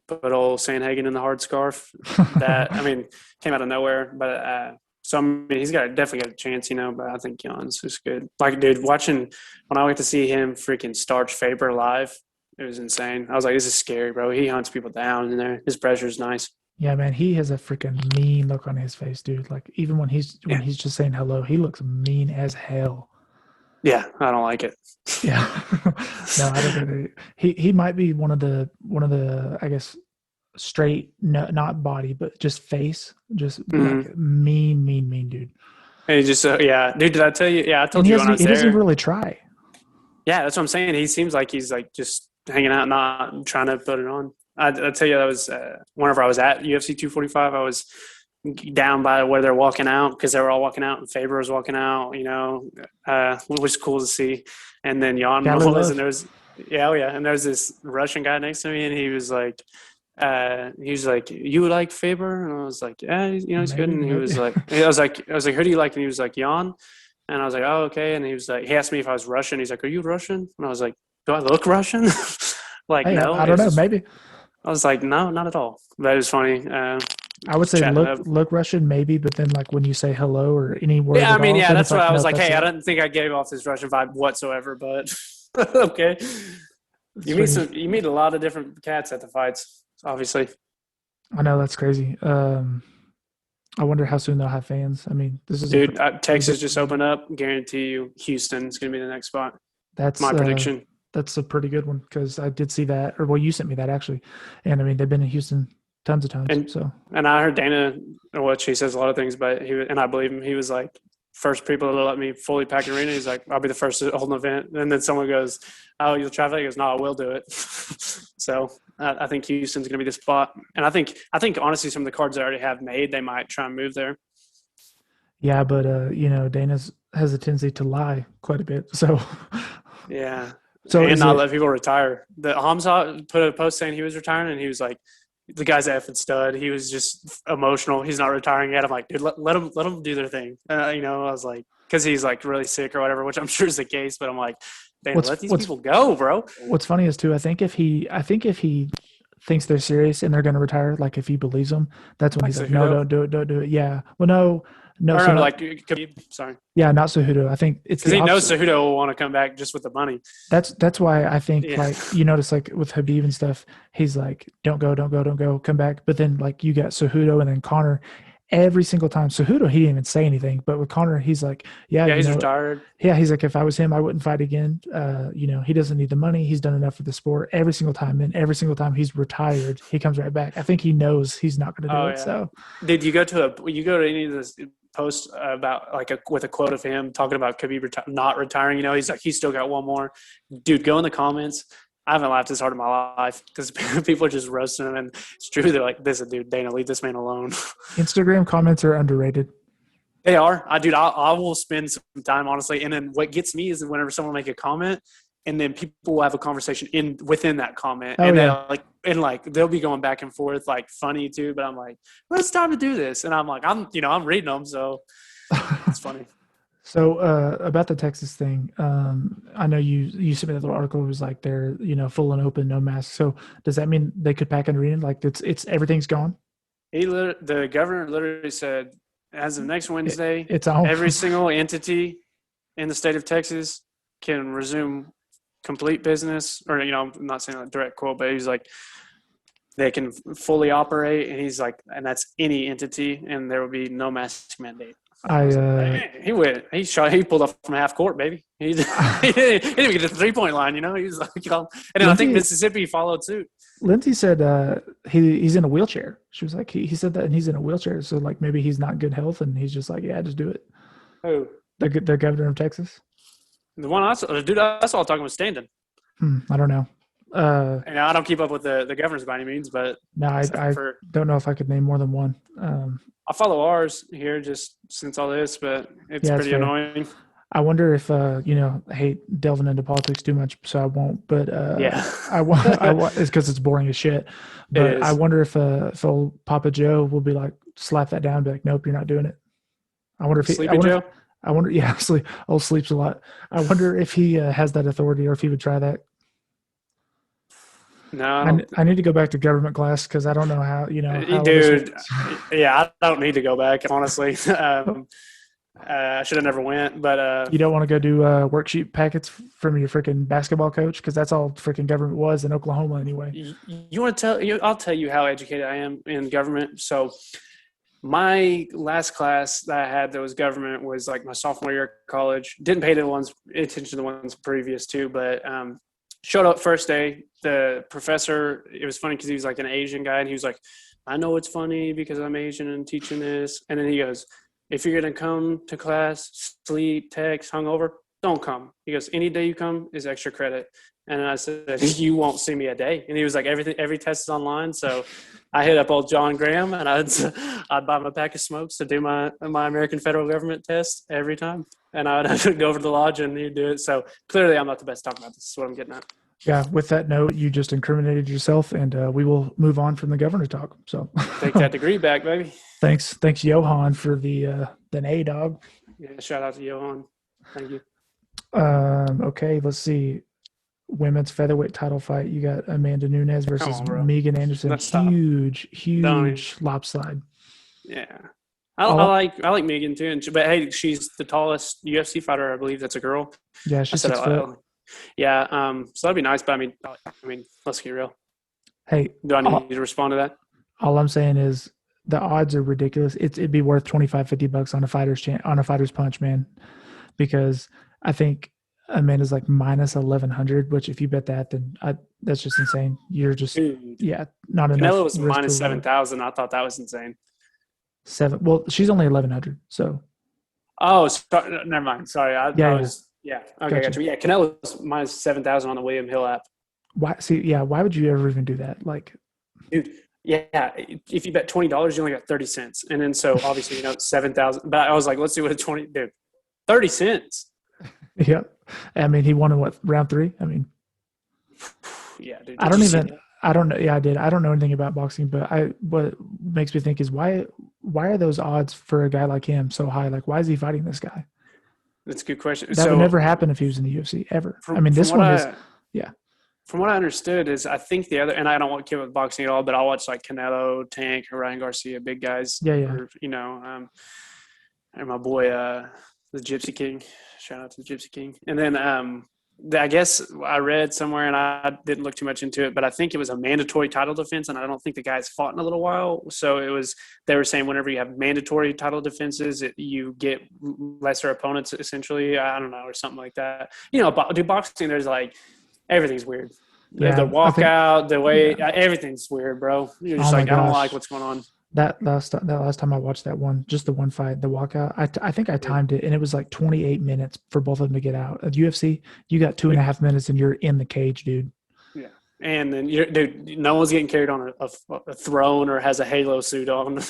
put old Sandhagen in the hard scarf. That came out of nowhere. But he's definitely got a chance, But I think Yan's just good. Like, dude, watching when I went to see him freaking starch Faber live, it was insane. I was like, this is scary, bro. He hunts people down in there. His pressure's nice. Yeah, man, he has a freaking mean look on his face, dude. Like even when he's just saying hello, he looks mean as hell. Yeah, I don't like it. Yeah, no, I don't think he might be one of the I guess straight, not body, but just face, just like mean dude. And he just dude. Did I tell you? Yeah, I told you when I was there. He doesn't really try. Yeah, that's what I'm saying. He seems like he's like just hanging out, not trying to put it on. I tell you, that was whenever I was at UFC 245, I was down by where they're walking out because they were all walking out and Faber was walking out, which was cool to see. And then Jan was, and there's and there's this Russian guy next to me, and he was like, he was like, "You like Faber?" And I was like, "Yeah, he's good." Maybe, And he maybe. was like, "I was like, who do you like?" And he was like, "Jan." And I was like, "Oh, okay." And he was like, he asked me if I was Russian. He's like, "Are you Russian?" And I was like, "Do I look Russian?" Like, Hey, no. I don't know. Maybe I was like, "No, not at all." But it was funny. I would Just say chatting it up. look Russian, maybe, but then like when you say hello or any word Yeah, I at mean, all, yeah, then that's it's what like I was nope, like. that's Hey, I it. didn't think I gave off this Russian vibe whatsoever, but okay. It's You meet a lot of different cats at the fights, obviously. I know that's crazy. I wonder how soon they'll have fans. I mean, this is a Dude, pretty Texas big just league. opened up. Guarantee you, Houston's gonna be the next spot. That's My prediction. that's a pretty good one because I did see that, or well, you sent me that actually, and I mean they've been in Houston tons of times. And So and I heard Dana, what she says a lot of things, but and I believe him. He was like, first people to let me fully pack an arena. He's like, I'll be the first to hold an event. And then someone goes, "Oh, you'll travel?" He goes, "No, I will do it." So I think Houston's going to be the spot. And I think honestly, some of the cards they already have made, they might try and move there. yeah, but Dana's has a tendency to lie quite a bit. So Yeah. so And is not it? let people retire. The Hamza put a post saying he was retiring, and he was like, the guy's an effing stud. He was just emotional. He's not retiring yet. I'm like, dude, let them do their thing. I was like, because he's like really sick or whatever, which I'm sure is the case. But I'm like, Dana, What's let these what's people go, bro. what's funny is too. I think if he thinks they're serious and they're going to retire, like if he believes them, that's when Like he's like, no, Cejudo. don't do it. Yeah, well, no, no, Or so no, not like Khabib. Sorry, yeah, not Cejudo. I think it's because the he knows opposite. Cejudo will want to come back just with the money. That's why I think Yeah. like you notice like with Habib and stuff, he's like, don't go, come back. But then like you got Cejudo and then Connor. Every single time, Cejudo he didn't even say anything, but with Connor, he's like, yeah, Yeah, he's retired. yeah, he's like, if I was him, I wouldn't fight again. He doesn't need the money. He's done enough for the sport every single time. And every single time he's retired, he comes right back. I think he knows he's not going to do Oh it. yeah. So Did you go to any of this posts about like with a quote of him talking about Khabib not retiring? He's like, he's still got one more. Dude, go in the comments. I haven't laughed as hard in my life because people are just roasting him, and it's true. They're like, "This is dude, Dana, leave this man alone." Instagram comments are underrated. They are. I will spend some time honestly, and then what gets me is whenever someone make a comment, and then people will have a conversation within that comment, Oh and yeah. they'll be going back and forth like funny too. But I'm like, well, it's time to do this, and I'm like, I'm reading them, so it's funny. So about the Texas thing, I know you sent me that little article. It was like they're full and open, no mask. So does that mean they could pack an arena? Like it's everything's gone. The governor literally said, as of next Wednesday, It's on. every single entity in the state of Texas can resume complete business. Or I'm not saying a direct quote, but he's like, they can fully operate, and he's like, and that's any entity, and there will be no mask mandate. I was like, he went, he pulled off from half court, baby. He didn't even get to the 3-point line, He was like, and then I think Mississippi followed suit. Lindsay said he's in a wheelchair. She was like, he said that, and he's in a wheelchair, so like maybe he's not good health, and he's just like, yeah, just do it. Who? The governor of Texas. The one I saw, the dude I saw talking was Standing. I don't know. And I don't keep up with the governors by any means, but no, I don't know if I could name more than one. I follow ours here just since all this, but it's pretty annoying. I wonder if I hate delving into politics too much, so I won't. But yeah, I want it's because it's boring as shit. But I wonder if old Papa Joe will be like slap that down, and be like, nope, you're not doing it. I wonder if Sleepy Joe. I wonder, yeah, old sleeps a lot. I wonder if he has that authority, or if he would try that. No, I need to go back to government class because I don't know how how dude. Yeah, I don't need to go back honestly. I should have never went, but you don't want to go do worksheet packets from your freaking basketball coach because that's all freaking government was in Oklahoma anyway. You want to tell? I'll tell you how educated I am in government. So my last class that I had that was government was like my sophomore year of college. Didn't pay attention to the ones previous to, but showed up first day. The professor, it was funny because he was like an Asian guy, and he was like, I know it's funny because I'm Asian and teaching this. And then he goes, if you're going to come to class, sleep, text, hungover, don't come. He goes, any day you come is extra credit. And I said, you won't see me a day. And he was like, every test is online. So I hit up old John Graham, and I'd buy my pack of smokes to do my American federal government test every time. And I would have to go over to the lodge, and he'd do it. So clearly I'm not the best talking about this. Is what I'm getting at. Yeah. With that note, you just incriminated yourself, and we will move on from the governor talk. So Take that degree back, baby. thanks, Johan, for the A dog. Yeah, shout out to Johan. Thank you. Okay, let's see. Women's featherweight title fight. You got Amanda Nunes versus on, bro. Megan Anderson. Let's stop. Huge lopsided. Yeah. I like Megan too, but hey, she's the tallest UFC fighter, I believe. That's a girl. Yeah, she's 6 foot. Yeah, so that'd be nice. But I mean, let's get real. Hey, do I need to respond to that? All I'm saying is the odds are ridiculous. It'd be worth $25-$50 on a fighter's punch, man, because I think Amanda's like minus 1,100. Which if you bet that, then that's just insane. You're just not enough. Canelo was minus 7,000. I thought that was insane. Well, she's only 1,100. So. Oh, never mind. Sorry. I was. Yeah. Okay. Gotcha. Yeah. Canelo's minus 7,000 on the William Hill app. Why? See, yeah. Why would you ever even do that? Like, dude. Yeah. If you bet $20, you only got 30 cents, and then so obviously 7,000. But I was like, let's see what a 20. Dude, 30 cents. Yep. I mean, he won in what, round 3? I mean. Yeah, dude. I don't know. Yeah, I did. I don't know anything about boxing, but what makes me think is why are those odds for a guy like him so high? Like, why is he fighting this guy? That's a good question. That would never happen if he was in the UFC ever. This one is. From what I understood is I think the other, and I don't want to keep with boxing at all, but I'll watch like Canelo, Tank, or Ryan Garcia, big guys. Yeah. Or, and my boy, the Gypsy King. Shout out to the Gypsy King. And then I guess I read somewhere, and I didn't look too much into it, but I think it was a mandatory title defense, and I don't think the guy's fought in a little while. So they were saying whenever you have mandatory title defenses, you get lesser opponents essentially. I don't know, or something like that. Boxing, there's like everything's weird. Yeah, the walkout, the way everything's weird, bro. You're just I don't like what's going on. That last time I watched that one, just the one fight, the walkout, I think I timed it, and it was like 28 minutes for both of them to get out. At UFC, you got 2.5 minutes, and you're in the cage, dude. Yeah, and then no one's getting carried on a throne or has a halo suit on.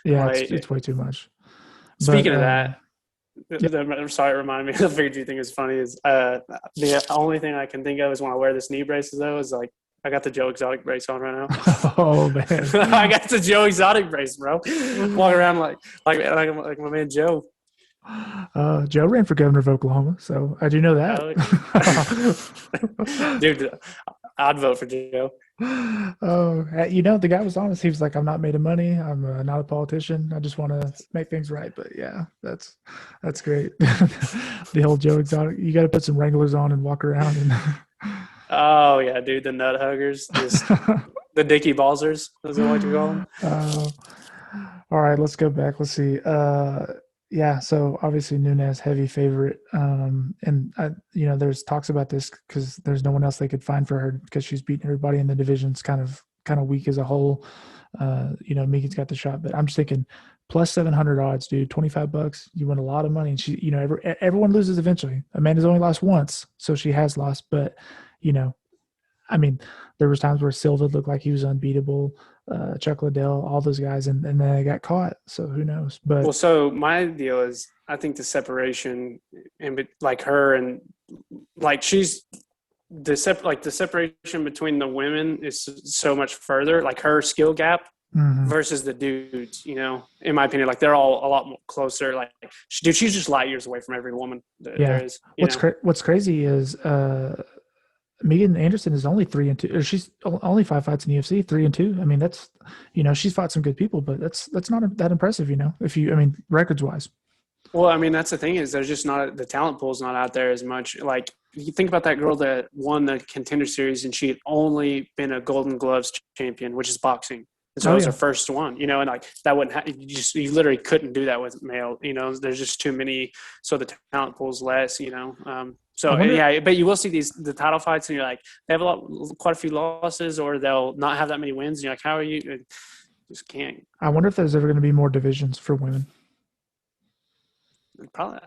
Yeah, it's way too much. Speaking of that, I'm sorry, it reminded me. I figured you think it's funny. Is the only thing I can think of is when I wear this knee braces though is like. I got the Joe Exotic brace on right now. Oh man, I got the Joe Exotic brace, bro. Walking around like my man Joe. Joe ran for governor of Oklahoma, so I do know that. Dude, I'd vote for Joe. Oh, the guy was honest. He was like, "I'm not made of money. I'm not a politician. I just want to make things right." But yeah, that's great. The whole Joe Exotic. You got to put some Wranglers on and walk around and. Oh yeah, dude, the nut huggers, the Dickie Ballsers, as I like to call them. All right, let's go back. Let's see. So obviously Nunes heavy favorite, and there's talks about this because there's no one else they could find for her because she's beating everybody in the division's kind of weak as a whole. Megan's got the shot, but I'm just thinking plus 700 odds, dude. $25, you win a lot of money, and she, everyone loses eventually. Amanda's only lost once, so she has lost, but. There was times where Silva looked like he was unbeatable, Chuck Liddell, all those guys, and then they got caught. So who knows? But so my deal is, I think the separation, and like her and like she's the separation between the women is so much further. Like her skill gap versus the dudes. In my opinion, like they're all a lot more closer. Like, dude, she's just light years away from every woman there is. What's crazy is. Megan Anderson is only 3-2, or she's only 5 fights in the UFC, 3-2. That's, she's fought some good people, but that's not that impressive, records wise. Well, that's the thing is there's just not the talent pool's not out there as much. Like you think about that girl that won the Contender Series and she had only been a Golden Gloves champion, which is boxing. And so it was her first one, and like that wouldn't you literally couldn't do that with male, there's just too many. So the talent pool's less, but you will see the title fights and you're like, they have quite a few losses or they'll not have that many wins. And you're like, how are you? Just can't. I wonder if there's ever going to be more divisions for women. Probably.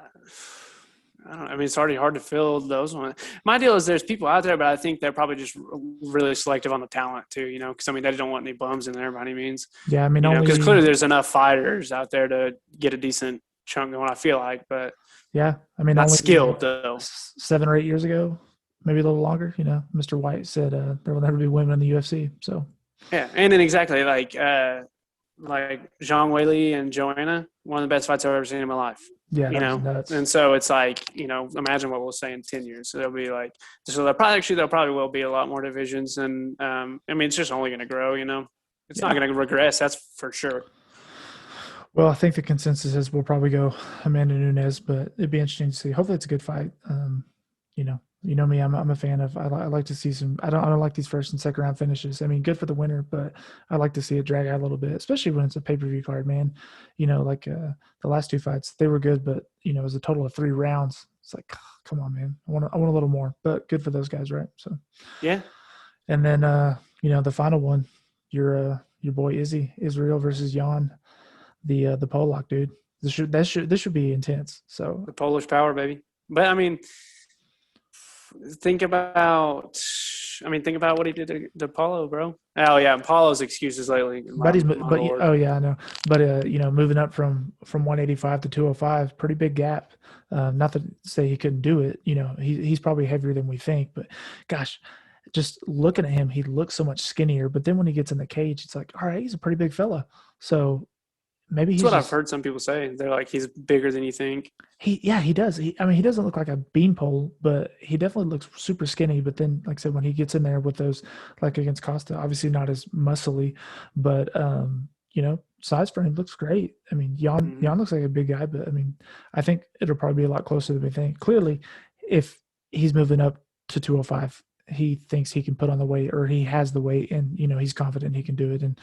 I don't know. It's already hard to fill those ones. My deal is there's people out there, but I think they're probably just really selective on the talent too, because they don't want any bums in there by any means. Yeah. Because clearly there's enough fighters out there to get a decent chunk going, I feel like, but yeah, not skilled though. 7 or 8 years ago, maybe a little longer. Mr. White said there will never be women in the UFC. So Yeah, and then exactly like Zhang Weili and Joanna, one of the best fights I've ever seen in my life. yeah, that was nuts. And so it's like, imagine what we'll say in 10 years. So there'll be like, there probably will be a lot more divisions, and it's just only going to grow. It's not going to regress. That's for sure. Well, I think the consensus is we'll probably go Amanda Nunes, but it'd be interesting to see. Hopefully, it's a good fight. You know me, I'm a fan of. I like to see some. I don't like these first and second round finishes. I mean, good for the winner, but I like to see it drag out a little bit, especially when it's a pay per view card, man. The last two fights, they were good, but it was a total of 3 rounds. It's like, come on, man. I want a little more, but good for those guys, right? So yeah. And then the final one, your boy Israel versus Jan, the Polak dude. This should be intense. So the Polish power, baby. But I mean, think about what he did to Paulo, bro. Oh yeah, Paulo's excuses lately. Oh yeah, I know. But moving up from 185 to 205, pretty big gap. Not to say he couldn't do it. He's probably heavier than we think. But gosh, just looking at him, he looks so much skinnier. But then when he gets in the cage, it's like, all right, he's a pretty big fella. So maybe that's what I've heard some people say. They're like, he's bigger than you think. He does. He doesn't look like a beanpole, but he definitely looks super skinny. But then, like I said, when he gets in there with those, like against Costa, obviously not as muscly, but size for him looks great. I mean, Jan looks like a big guy, but I think it'll probably be a lot closer than we think. Clearly, if he's moving up to 205, he thinks he can put on the weight, or he has the weight, and he's confident he can do it. And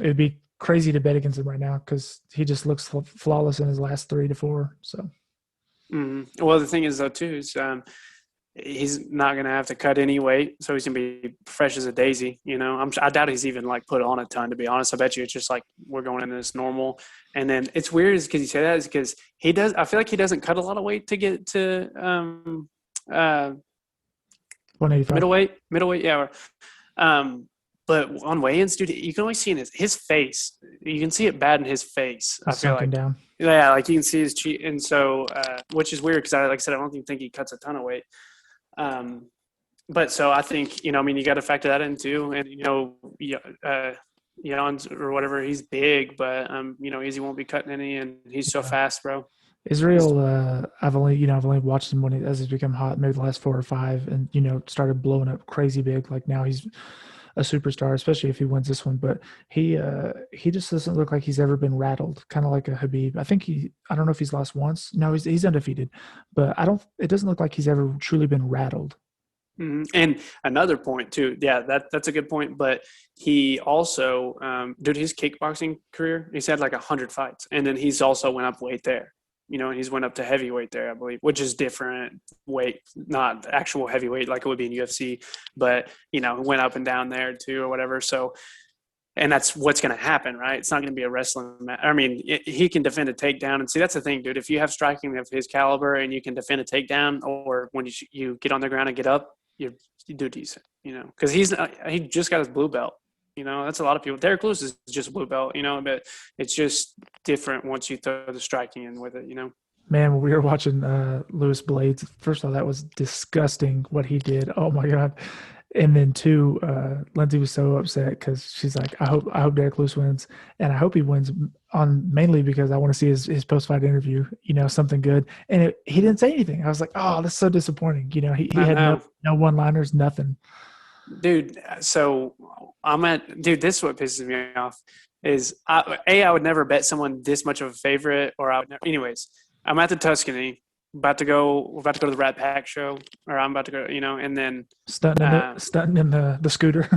it'd be crazy to bet against him right now because he just looks flawless in his last 3 to 4. So, well, the thing is though too is he's not going to have to cut any weight, so he's going to be fresh as a daisy. I doubt he's even like put on a ton, to be honest. I bet you it's just like we're going into this normal. And then it's weird is because you say that is because he does. I feel like he doesn't cut a lot of weight to get to 185 middleweight, yeah. But on weigh-ins, dude, you can always see in his face. You can see it bad in his face. I feel like down. Yeah, like you can see his cheek, and so which is weird because like I said, I don't even think he cuts a ton of weight. But so I think you got to factor that in too, and Jan's or whatever, he's big, but Izzy won't be cutting any, and he's so fast, bro. Israel, I've only watched him as he's become hot, maybe the last 4 or 5, and started blowing up crazy big. Like now he's a superstar, especially if he wins this one. But he just doesn't look like he's ever been rattled, kind of like a Habib. I don't know if he's lost once. No, he's undefeated, but it doesn't look like he's ever truly been rattled. Mm-hmm. And another point too, yeah, that's a good point. But he also, his kickboxing career, he's had like 100 fights, and then he's also went up weight there. And he's went up to heavyweight there, I believe, which is different weight, not actual heavyweight like it would be in UFC, but, went up and down there too or whatever. So, and that's what's going to happen, right? It's not going to be a wrestling match. He can defend a takedown. And see, that's the thing, dude. If you have striking of his caliber and you can defend a takedown, or when you get on the ground and get up, you do decent, because he just got his blue belt. That's a lot of people. Derek Lewis is just a blue belt, but it's just different once you throw the striking in with it, Man, when we were watching Lewis Blades, first of all, that was disgusting what he did. Oh my God. And then 2, Lindsay was so upset because she's like, I hope Derek Lewis wins, and I hope he wins mainly because I want to see his post-fight interview, something good. And he didn't say anything. I was like, oh, that's so disappointing. He had no one-liners, nothing. Dude, so this is what pisses me off is I would never bet someone this much of a favorite, or anyways, I'm at the Tuscany, we're about to go to the Rat Pack show, or I'm about to go, and then stunting in the scooter.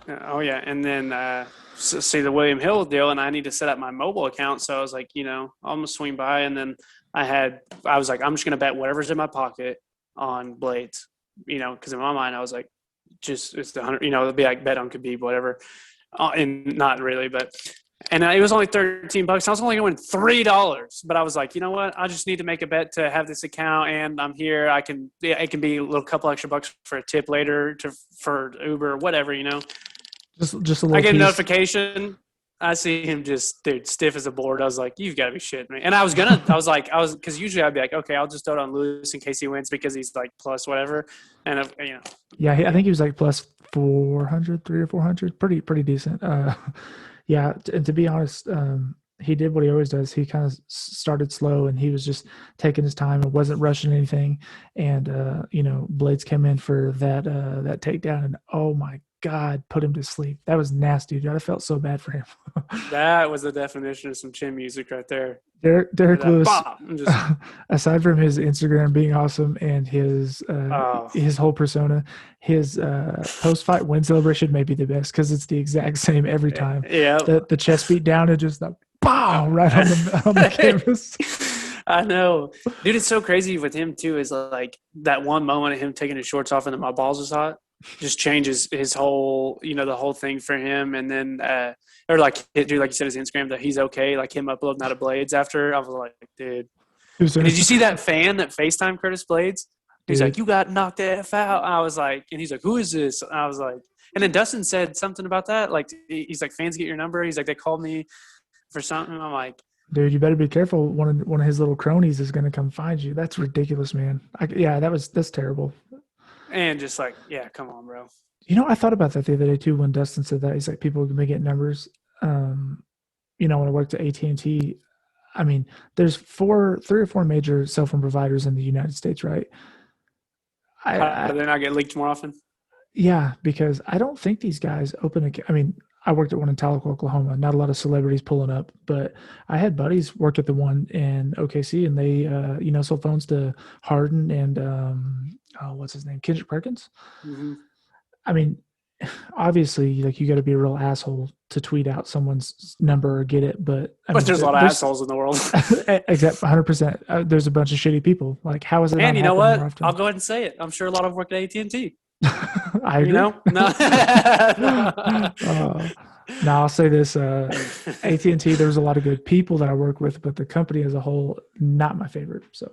Oh yeah. And then see the William Hill deal, and I need to set up my mobile account. So I was like, I'm gonna swing by, and then I was like, I'm just gonna bet whatever's in my pocket on Blades, because in my mind I was like, just it's the 100, it'd be like bet on Khabib, whatever, and not really, but it was only $13. I was only going $3, but I was like, you know what? I just need to make a bet to have this account, and I'm here. It can be a little couple extra bucks for a tip later for Uber or whatever, Just a little. I get a notification. I see him just, dude, stiff as a board. I was like, you've got to be shitting me. And because usually I'd be like, okay, I'll just throw it on Lewis in case he wins because he's like plus whatever. And, Yeah, I think he was like plus 400, 300 or 400. Pretty decent. Yeah, and to be honest, he did what he always does. He kind of started slow and he was just taking his time and wasn't rushing anything. And, Blades came in for that takedown and, oh my God, put him to sleep. That was nasty, dude. I felt so bad for him. that was the definition of some chin music right there. Derek Lewis, just, aside from his Instagram being awesome and his whole persona, his post-fight win celebration may be the best because it's the exact same every time. Yeah, the chest beat down and just the pow right on the canvas. I know, dude. It's so crazy with him too. Is like that one moment of him taking his shorts off and then my balls was hot. Just changes his whole, the whole thing for him. And then, or like you said, his Instagram that he's okay, like him uploading out of Blades after. I was like, dude. And did you see that fan that FaceTime Curtis Blades? He's like, you got knocked the F out. I was like, and he's like, who is this? I was like, and then Dustin said something about that. Like, he's like, fans get your number. He's like, they called me for something. I'm like, dude, you better be careful. One of his little cronies is going to come find you. That's ridiculous, man. That's terrible. And just like, yeah, come on, bro. I thought about that the other day too when Dustin said that. He's like, people may get numbers. When I worked at AT&T, I mean, there's 3 or 4 major cell phone providers in the United States, right? Do they not get leaked more often? Yeah, because I don't think these guys I worked at one in Tahlequah, Oklahoma. Not a lot of celebrities pulling up, but I had buddies work at the one in OKC, and they, sold phones to Harden and what's his name, Kendrick Perkins. Mm-hmm. I mean, obviously, like you got to be a real asshole to tweet out someone's number or get it, but there's a lot of assholes in the world. Exactly, 100%. There's a bunch of shitty people. Like, how is it? And you know what? I'll go ahead and say it. I'm sure a lot of them work at AT&T. I agree. No. Now I'll say this: AT&T. There's a lot of good people that I work with, but the company as a whole, not my favorite. So.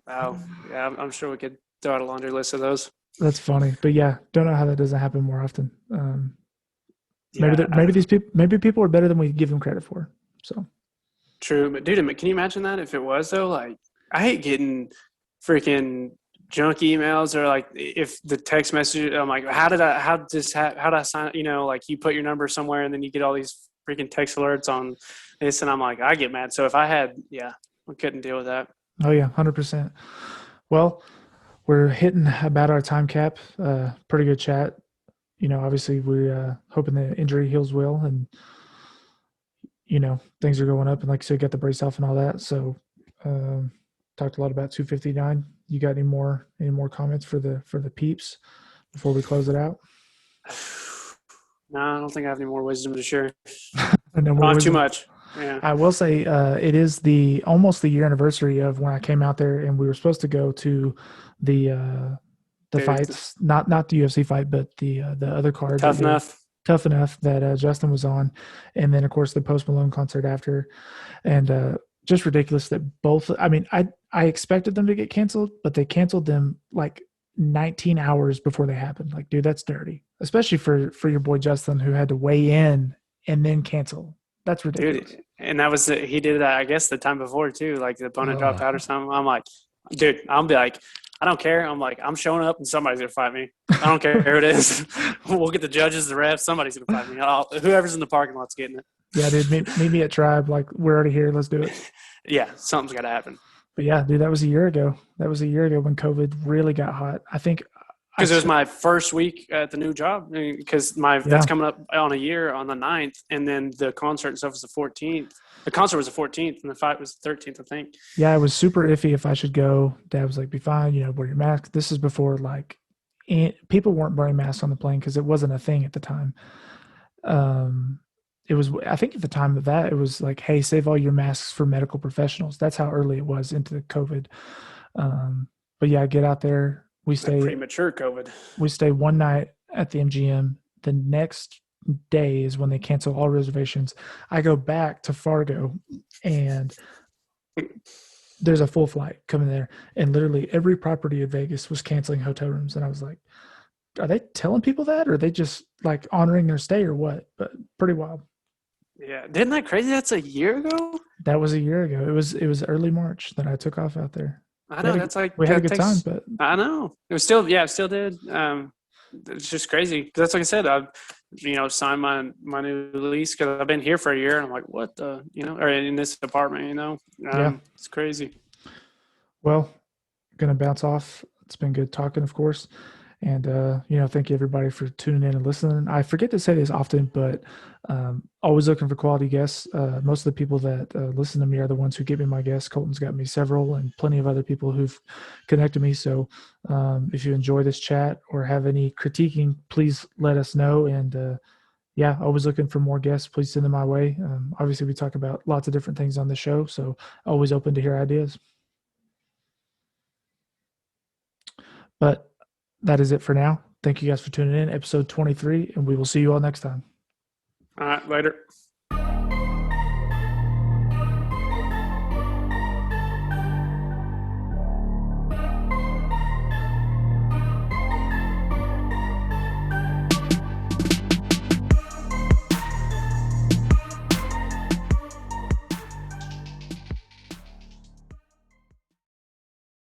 Oh yeah, I'm sure we could throw out a laundry list of those. That's funny, but yeah, don't know how that doesn't happen more often. Maybe people are better than we give them credit for. So. True, but dude, can you imagine that if it was though? Like, I hate getting freaking junk emails or like if the text message, I'm like, how did I sign? Like you put your number somewhere and then you get all these freaking text alerts on this, and I'm like, I get mad. So if I had, we couldn't deal with that. Oh yeah, 100%. Well, we're hitting about our time cap. Pretty good chat. Obviously we're hoping the injury heals well, and things are going up, and like I said, got the brace off and all that. So talked a lot about 259. You got any more comments for the peeps before we close it out? No, I don't think I have any more wisdom to share. Not too much. Yeah. I will say it is almost the year anniversary of when I came out there, and we were supposed to go to the fights, not the UFC fight, but the other card. Tough Enough that Justin was on, and then of course the Post Malone concert after, and just ridiculous that both. I mean, I expected them to get canceled, but they canceled them like 19 hours before they happened. Like, dude, that's dirty, especially for your boy Justin, who had to weigh in and then cancel. That's ridiculous. Dude, and that was he did that, I guess, the time before too. Like the opponent dropped out or something. I'm like, dude, I'll be like, I don't care. I'm like, I'm showing up and somebody's gonna fight me. I don't care who it is. We'll get the judges, the refs. Somebody's gonna fight me. Whoever's in the parking lot's getting it. Yeah, dude, meet me at Tribe. Like, we're already here. Let's do it. Yeah, something's got to happen. But yeah, dude, that was a year ago. That was a year ago when COVID really got hot. I think because it was my first week at the new job. Because that's coming up on a year on the 9th, and then the concert and stuff was the 14th. The concert was the 14th, and the fight was the 13th, I think. Yeah, it was super iffy if I should go. Dad was like, "Be fine, wear your mask." This is before people weren't wearing masks on the plane because it wasn't a thing at the time. It was, I think at the time of that, it was like, hey, save all your masks for medical professionals. That's how early it was into the COVID. But yeah, get out there. We stay premature COVID. We stay one night at the MGM. The next day is when they cancel all reservations. I go back to Fargo, and there's a full flight coming there, and literally every property in Vegas was canceling hotel rooms. And I was like, are they telling people that, or are they just like honoring their stay or what? But pretty wild. Yeah. Isn't that crazy? That's a year ago? That was a year ago. It was early March that I took off out there. I know. That's like, We had a that good time, takes, but I know. It was still, yeah, it still did. It's just crazy. That's like I said, I've, signed my new lease because I've been here for a year. And I'm like, what the, or in this apartment, Yeah. It's crazy. well, gonna bounce off. It's been good talking, of course. And thank you everybody for tuning in and listening. I forget to say this often, but always looking for quality guests. Most of the people that listen to me are the ones who get me my guests. Colten's got me several, and plenty of other people who've connected me. So if you enjoy this chat or have any critiquing, please let us know. And always looking for more guests. Please send them my way. Obviously, we talk about lots of different things on the show, so always open to hear ideas. But that is it for now. Thank you guys for tuning in, episode 23, and we will see you all next time. All right, later.